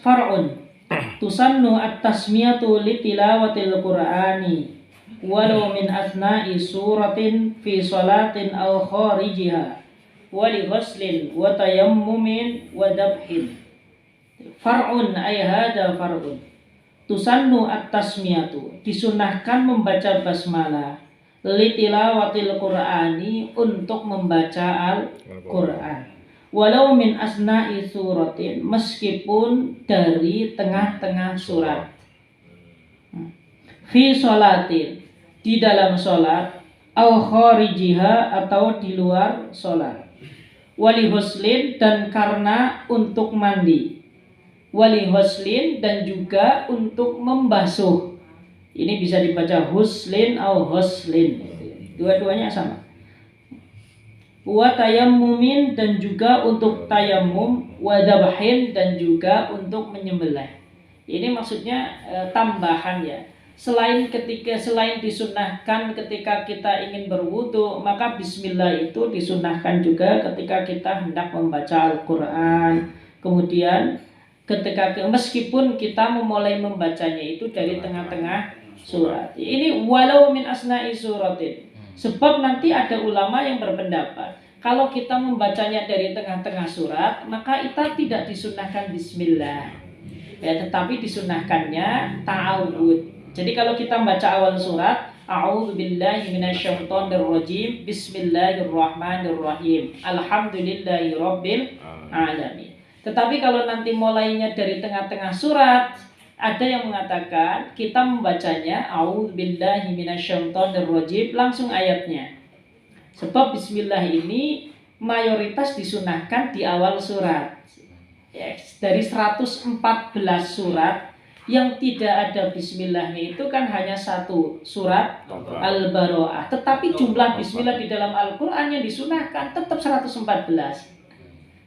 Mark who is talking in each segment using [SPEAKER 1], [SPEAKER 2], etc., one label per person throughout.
[SPEAKER 1] Far'un tusannu at-tasmiyatu li tilawatil Qur'ani walau min asna'i suratin fi salatin aw kharijiha wa li ghuslin wa tayammumin wa dabhin. Far'un ay hada far'un. Tusannu at-tasmiyatu, disunahkan membaca basmalah li tilawatil Qur'ani, untuk membaca Al-Qur'an. Walau min asna'i suratin, meskipun dari tengah-tengah surat. Fi sholatin, di dalam sholat, au kharijiha, atau di luar sholat. Wali huslin, dan karena untuk mandi. Wali huslin, dan juga untuk membasuh. Ini bisa dibaca huslin au huslin, dua-duanya sama. Wa tayammumin, dan juga untuk tayammum. Wa dabhin, dan juga untuk menyembelih. Ini maksudnya tambahan ya. Selain disunahkan ketika kita ingin berwudu, maka bismillah itu disunahkan juga ketika kita hendak membaca Al-Quran. Kemudian meskipun kita memulai membacanya itu dari tengah-tengah surat. Ini walau min asna'i suratin. Sebab nanti ada ulama yang berpendapat kalau kita membacanya dari tengah-tengah surat, maka kita tidak disunahkan bismillah. Ya, tetapi disunahkannya ta'awud. Jadi kalau kita membaca awal surat, a'udzubillahi minasyaitonirrajim, bismillahirrahmanirrahim, alhamdulillahirabbil alamin. Tetapi kalau nanti mulainya dari tengah-tengah surat, ada yang mengatakan kita membacanya a'udzubillahi minasyaitonirrajim langsung ayatnya. Sebab bismillah ini mayoritas disunahkan di awal surat. Ya, dari 114 surat yang tidak ada bismillahnya itu kan hanya satu surat Al-Bara'ah. Tetapi jumlah bismillah di dalam Al-Quran yang disunahkan tetap 114.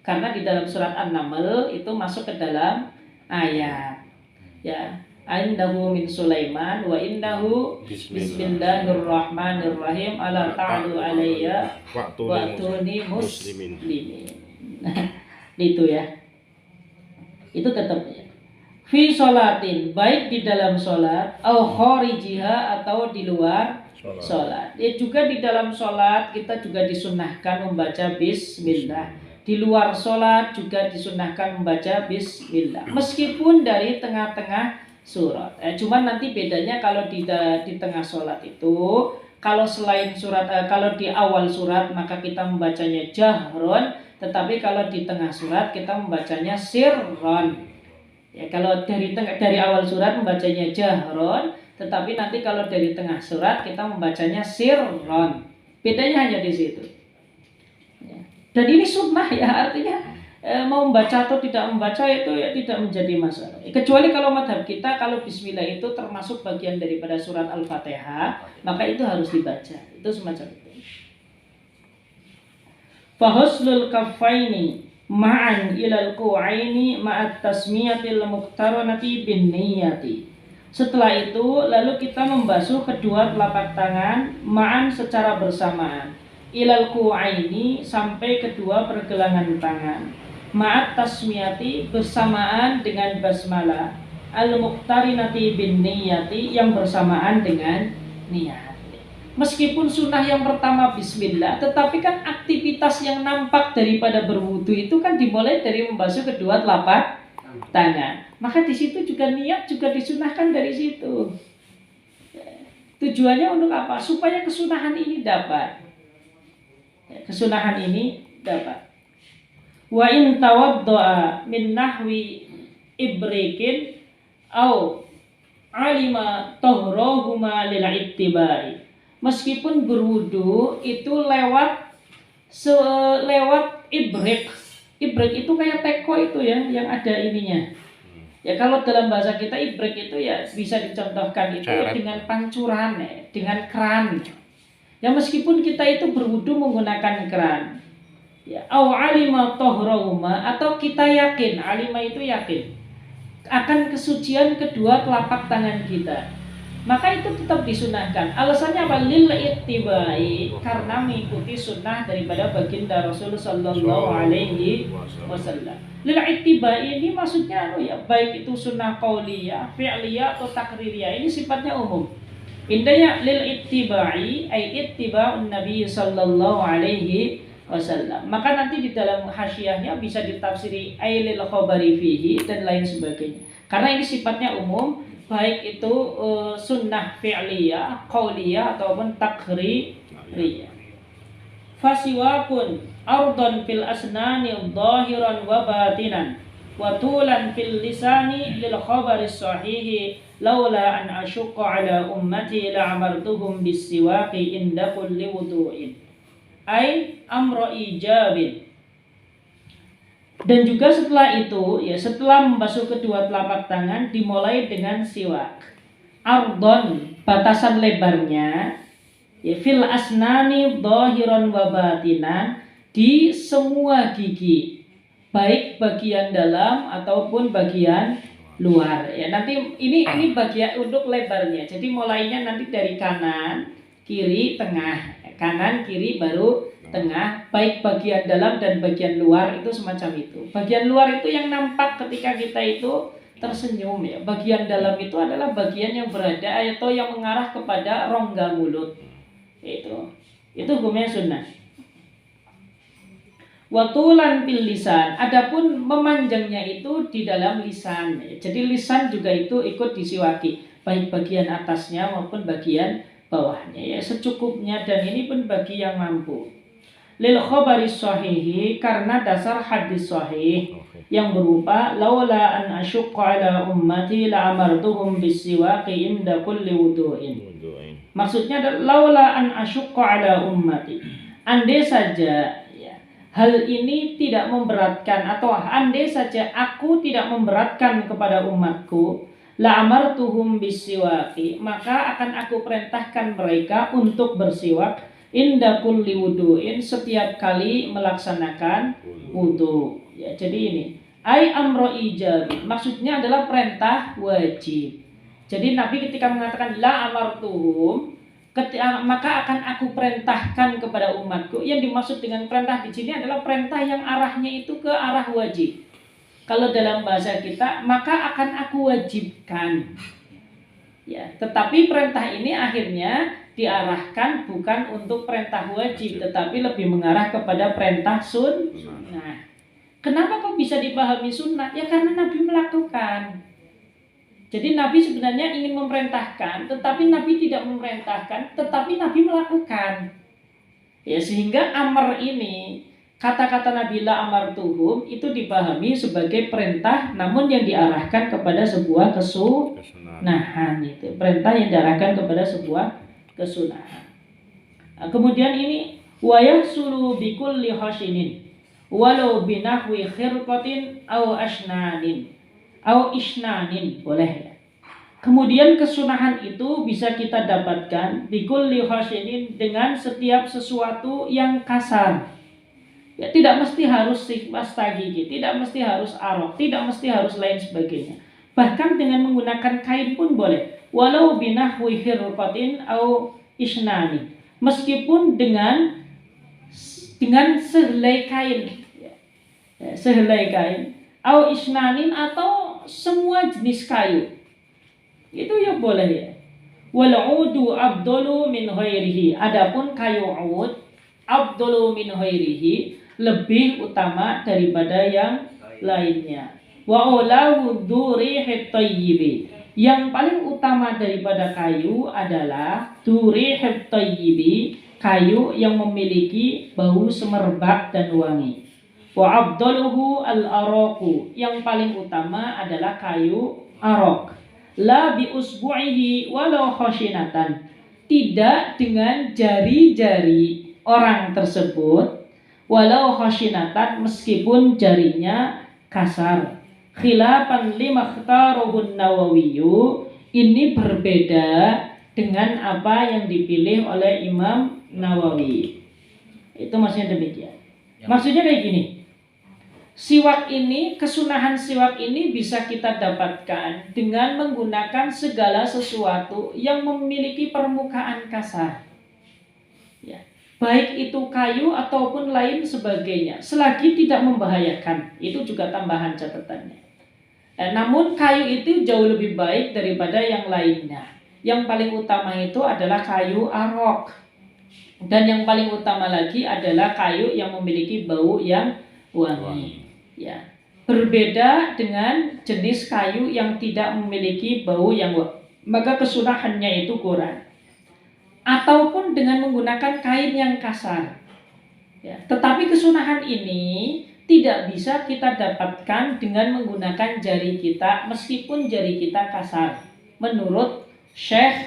[SPEAKER 1] Karena di dalam surat An-Naml itu masuk ke dalam ayat. Ya, innahu min Sulaiman wa innahu bismillahirrahmanirrahim ala ta'alu alayya wa'tuni muslimin. Itu ya. Itu tetap ya. Fi sholatin, baik di dalam sholat, au kharijiha, atau di luar sholat. Ya, juga di dalam sholat kita juga disunahkan membaca bismillah. Di luar sholat juga disunahkan membaca bismillah. Meskipun dari tengah-tengah surat. Cuman nanti bedanya kalau di tengah sholat itu, kalau selain surat, kalau di awal surat maka kita membacanya jahron, tetapi kalau di tengah surat kita membacanya sirron. Ya, kalau dari awal surat membacanya jahron, tetapi nanti kalau dari tengah surat kita membacanya sirron. Bedanya hanya di situ. Ya. Dan ini sunnah ya, artinya mau membaca atau tidak membaca itu ya tidak menjadi masalah. Kecuali kalau madhab kita, kalau bismillah itu termasuk bagian daripada surat Al-Fatihah, maka itu harus dibaca. Itu semacam itu. Fahuslul kaffaini ma'an ilal ku'aini ma'at tasmiyatil muqtaranati bin niyati. Setelah itu lalu kita membasuh kedua telapak tangan ma'an secara bersamaan ilal ku'aini sampai kedua pergelangan tangan, ma'at tasmiyati bersamaan dengan basmalah, al muqtarinati bin niyati yang bersamaan dengan niat. Meskipun sunnah yang pertama bismillah, tetapi kan aktivitas yang nampak daripada berwudu itu kan dimulai dari membasuh kedua telapak tangan. Maka di situ juga niat juga disunahkan dari situ. Tujuannya untuk apa? Supaya kesunahan ini dapat. Kesunahan ini dapat. Wa in tawaddo'a min nahwi ibrikin au alima tahrohuma lil ittibai. Meskipun berwudu itu lewat ibrik. Ibrik itu kayak teko itu ya, yang ada ininya. Ya kalau dalam bahasa kita ibrik itu ya bisa dicontohkan itu dengan pancuran ya, dengan keran. Ya meskipun kita itu berwudu menggunakan keran. Ya, au alima tahrohuma, atau kita yakin, alima itu yakin akan kesucian kedua telapak tangan kita. maka itu tetap disunahkan. Alasannya apa? Lil ittibai, karena mengikuti sunnah daripada baginda Rasul sallallahu alaihi wasallam. Lil ittibai ini maksudnya baik itu sunnah qauliyah, fi'liyah atau takririyah, ini sifatnya umum. Intinya lil ittibai ay ittiba'un nabi sallallahu alaihi wasallam. Maka nanti di dalam hasyiahnya bisa ditafsiri ay lil khabari fihi dan lain sebagainya. Karena ini sifatnya umum, baik itu sunnah fi'liyah, qauliyah ataupun takririyah. Fasiwakun ardon fil asnani dhahiran wa batinan wa tulan fil lisani lil khabari sahihi laula an asyqa ala ummati la amartuhum bisiwaqi inda kulli wudu'in ay amra ijabin. Dan juga setelah itu, ya setelah membasuh kedua telapak tangan dimulai dengan siwak. Ardon, batasan lebarnya, ya fil asnani dhahiran wa batinan, di semua gigi, baik bagian dalam ataupun bagian luar. Ya nanti ini bagian untuk lebarnya. Jadi mulainya nanti dari kanan, kiri, tengah, kanan, kiri, baru tengah, baik bagian dalam dan bagian luar itu semacam itu. Bagian luar itu yang nampak ketika kita itu tersenyum ya. Bagian dalam itu adalah bagian yang berada atau yang mengarah kepada rongga mulut. Itu hukumnya sunnah. Watulan fil lisan, adapun memanjangnya itu di dalam lisan. Jadi lisan juga itu ikut disiwaki, baik bagian atasnya maupun bagian bawahnya ya secukupnya, dan ini pun bagi yang mampu. Lil khabari sahihi, karena dasar hadis sahih yang berupa laula an asyqa ala ummati la amartuhum bisiwaqi inda kulli wudu'in. Maksudnya adalah laula an asyqa ala ummati, andai saja ya, hal ini tidak memberatkan, atau andai saja aku tidak memberatkan kepada umatku, la amartuhum bisiwaqi, maka akan aku perintahkan mereka untuk bersiwak inda kulli wudu'in, setiap kali melaksanakan wudu. Ya, jadi ini ai amro ijabi, maksudnya adalah perintah wajib. Jadi Nabi ketika mengatakan la amartuhum, maka akan aku perintahkan kepada umatku, yang dimaksud dengan perintah di sini adalah perintah yang arahnya itu ke arah wajib. Kalau dalam bahasa kita, maka akan aku wajibkan. Ya, tetapi perintah ini akhirnya diarahkan bukan untuk perintah wajib, tetapi lebih mengarah kepada perintah sunnah. Kenapa kok bisa dipahami sunnah? Ya karena Nabi melakukan. Jadi Nabi sebenarnya ingin memerintahkan, tetapi Nabi tidak memerintahkan, tetapi Nabi melakukan. Ya sehingga amar ini, kata-kata Nabi la amartuhum itu dipahami sebagai perintah, namun yang diarahkan kepada sebuah kesunahan. Itu perintah yang diarahkan kepada sebuah kesunahan. Kemudian ini wayahsulu bikulli khashinin walau binahwi khirqatin au asnanin au isnanin, boleh ya. Kemudian kesunahan itu bisa kita dapatkan bikulli khashinin, dengan setiap sesuatu yang kasar. Ya, tidak mesti harus pasta gigi, tidak mesti harus arok, tidak mesti harus lain sebagainya. Bahkan dengan menggunakan kain pun boleh. Walau binahwi khirqatin au isnani, meskipun dengan sehelai kain, sehelai kain, au isnanin, atau semua jenis kayu, itu ya boleh ya. Wal udu abdulu min ghairihi, adapun kayu ud abdulu min ghairihi, lebih utama daripada yang lainnya. Wa ulahu dzurihit thayyibi, yang paling utama daripada kayu adalah durihit thayyibi, kayu yang memiliki bau semerbak dan wangi. Wa abdaluhu al-araqu, yang paling utama adalah kayu arok. La bi usbu'ihi walau khashinatan, tidak dengan jari-jari orang tersebut, walau khashinatan, meskipun jarinya kasar. Khilafan lima khtaruhun Nawawiyyu, ini berbeda dengan apa yang dipilih oleh Imam Nawawi. Itu maksudnya demikian. Maksudnya kayak gini. Siwak ini, kesunahan siwak ini bisa kita dapatkan dengan menggunakan segala sesuatu yang memiliki permukaan kasar. Ya. Baik itu kayu ataupun lain sebagainya, selagi tidak membahayakan. Itu juga tambahan catatannya. Namun kayu itu jauh lebih baik daripada yang lainnya. Yang paling utama itu adalah kayu arok. Dan yang paling utama lagi adalah kayu yang memiliki bau yang wangi. Ya. Berbeda dengan jenis kayu yang tidak memiliki bau yang wangi, maka kesunahannya itu kurang. Ataupun dengan menggunakan kain yang kasar. Ya. Tetapi kesunahan ini tidak bisa kita dapatkan dengan menggunakan jari kita, meskipun jari kita kasar. Menurut Syekh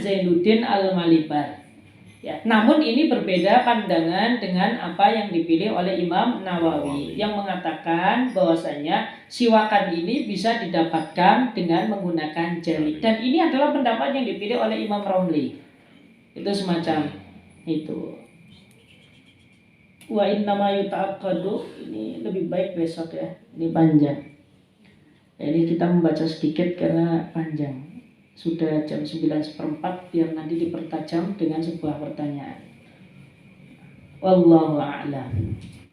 [SPEAKER 1] Zainuddin Al-Malibar. Ya, namun ini berbeda pandangan dengan apa yang dipilih oleh Imam Nawawi yang mengatakan bahwasanya siwakan ini bisa didapatkan dengan menggunakan jari. Dan ini adalah pendapat yang dipilih oleh Imam Romli. Itu semacam itu. Wa innama yuta'aqqadu, ini lebih baik besok ya. Ini panjang. Jadi kita membaca sedikit karena panjang. Sudah jam 9:04, biar nanti dipertajam dengan sebuah pertanyaan. Wallahu a'lam.